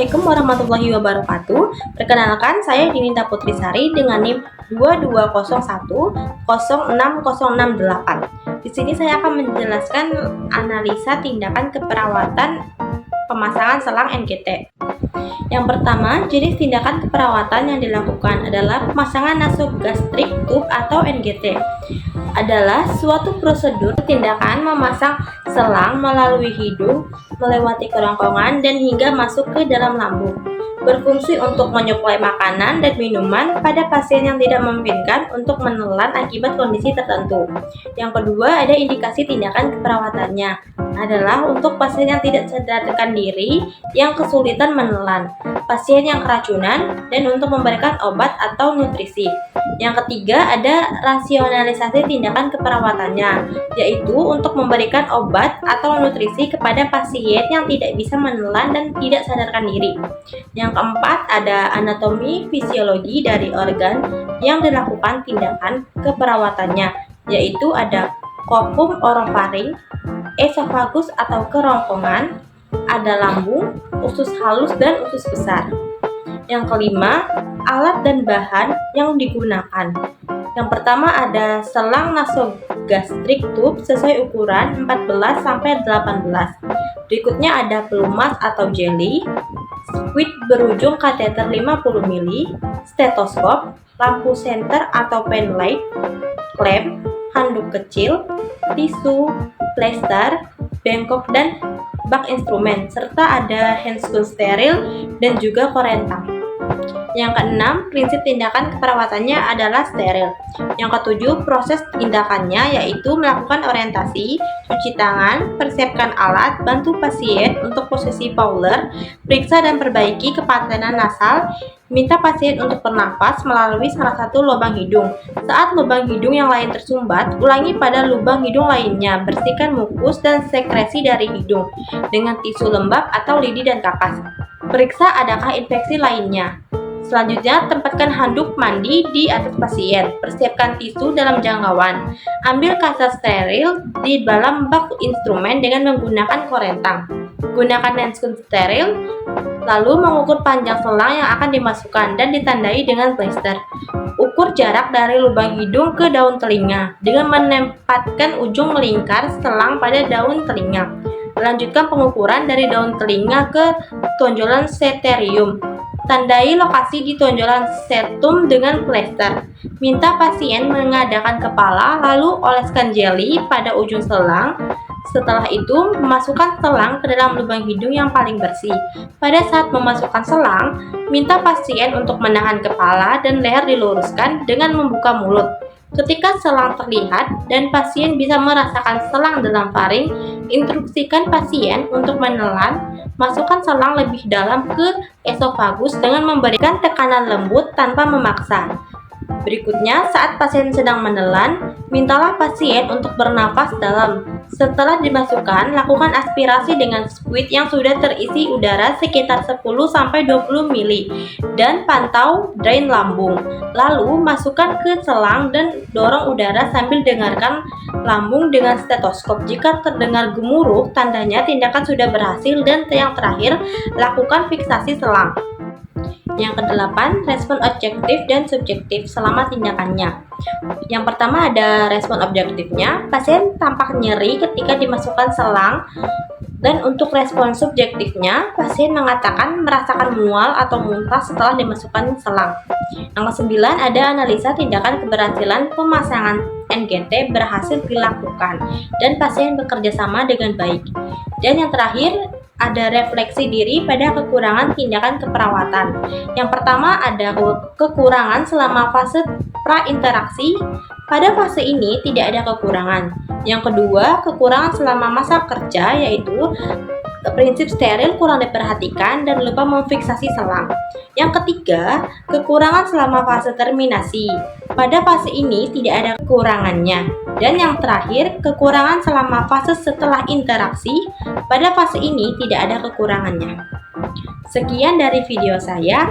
Assalamualaikum warahmatullahi wabarakatuh. Perkenalkan, saya Dinita Putrisari dengan NIM 2201060668. Di sini saya akan menjelaskan analisa tindakan keperawatan pemasangan selang NGT. Yang pertama, jenis tindakan keperawatan yang dilakukan adalah pemasangan nasogastrik tube atau NGT. Adalah suatu prosedur tindakan memasang selang melalui hidung, melewati kerongkongan, dan hingga masuk ke dalam lambung. Berfungsi untuk menyuplai makanan dan minuman pada pasien yang tidak memungkinkan untuk menelan akibat kondisi tertentu. Yang kedua, ada indikasi tindakan keperawatannya adalah untuk pasien yang tidak sadarkan diri, yang kesulitan menelan, pasien yang keracunan, dan untuk memberikan obat atau nutrisi. Yang ketiga, ada rasionalisasi tindakan keperawatannya, yaitu untuk memberikan obat atau nutrisi kepada pasien yang tidak bisa menelan dan tidak sadarkan diri. Yang keempat, ada anatomi fisiologi dari organ yang dilakukan tindakan keperawatannya, yaitu ada covum orofaring, esofagus atau kerongkongan, ada lambung, usus halus dan usus besar. Yang kelima, alat dan bahan yang digunakan. Yang pertama ada selang nasogastrik tube sesuai ukuran 14-18. Berikutnya ada pelumas atau jelly, squid berujung kateter 50 ml, stetoskop, lampu senter atau pen light, klem, handuk kecil, tisu, plester, bengkok dan bak instrumen, serta ada handscoon steril dan juga korentang. Yang keenam, prinsip tindakan keperawatannya adalah steril. Yang ketujuh, proses tindakannya yaitu melakukan orientasi, cuci tangan, persiapkan alat, bantu pasien untuk posisi Fowler, periksa dan perbaiki kepatenan nasal, minta pasien untuk bernafas melalui salah satu lubang hidung. Saat lubang hidung yang lain tersumbat, ulangi pada lubang hidung lainnya. Bersihkan mukus dan sekresi dari hidung dengan tisu lembab atau lidi dan kapas. Periksa adakah infeksi lainnya. Selanjutnya, tempatkan handuk mandi di atas pasien. Persiapkan tisu dalam jangkauan. Ambil kaca steril di dalam bak instrumen dengan menggunakan korentang. Gunakan handscoon steril, lalu mengukur panjang selang yang akan dimasukkan dan ditandai dengan plester. Ukur jarak dari lubang hidung ke daun telinga dengan menempatkan ujung melingkar selang pada daun telinga. Lanjutkan pengukuran dari daun telinga ke tonjolan seterium. Tandai lokasi di tonjolan septum dengan plester. Minta pasien mengadakan kepala, lalu oleskan jeli pada ujung selang. Setelah itu, memasukkan selang ke dalam lubang hidung yang paling bersih. Pada saat memasukkan selang, minta pasien untuk menahan kepala dan leher diluruskan dengan membuka mulut. Ketika selang terlihat dan pasien bisa merasakan selang dalam faring, instruksikan pasien untuk menelan. Masukkan selang lebih dalam ke esofagus dengan memberikan tekanan lembut tanpa memaksa. Berikutnya, saat pasien sedang menelan, mintalah pasien untuk bernafas dalam. Setelah dimasukkan, lakukan aspirasi dengan squid yang sudah terisi udara sekitar 10-20 ml dan pantau drain lambung. Lalu, masukkan ke selang dan dorong udara sambil dengarkan lambung dengan stetoskop. Jika terdengar gemuruh, tandanya tindakan sudah berhasil. Dan yang terakhir, lakukan fiksasi selang. Yang kedelapan, respon objektif dan subjektif selama tindakannya. Yang pertama ada respon objektifnya, pasien tampak nyeri ketika dimasukkan selang. Dan untuk respon subjektifnya, pasien mengatakan merasakan mual atau muntah setelah dimasukkan selang. Yang kesembilan ada analisa tindakan keberhasilan pemasangan NGT berhasil dilakukan dan pasien bekerja sama dengan baik. Dan yang terakhir ada refleksi diri pada kekurangan tindakan keperawatan. Yang pertama ada kekurangan selama fase prainteraksi. Pada fase ini tidak ada kekurangan. Yang kedua, kekurangan selama masa kerja yaitu prinsip steril kurang diperhatikan dan lupa memfiksasi selang. Yang ketiga, kekurangan selama fase terminasi. Pada fase ini tidak ada kekurangannya. Dan yang terakhir, kekurangan selama fase setelah interaksi. Pada fase ini tidak ada kekurangannya. Sekian dari video saya.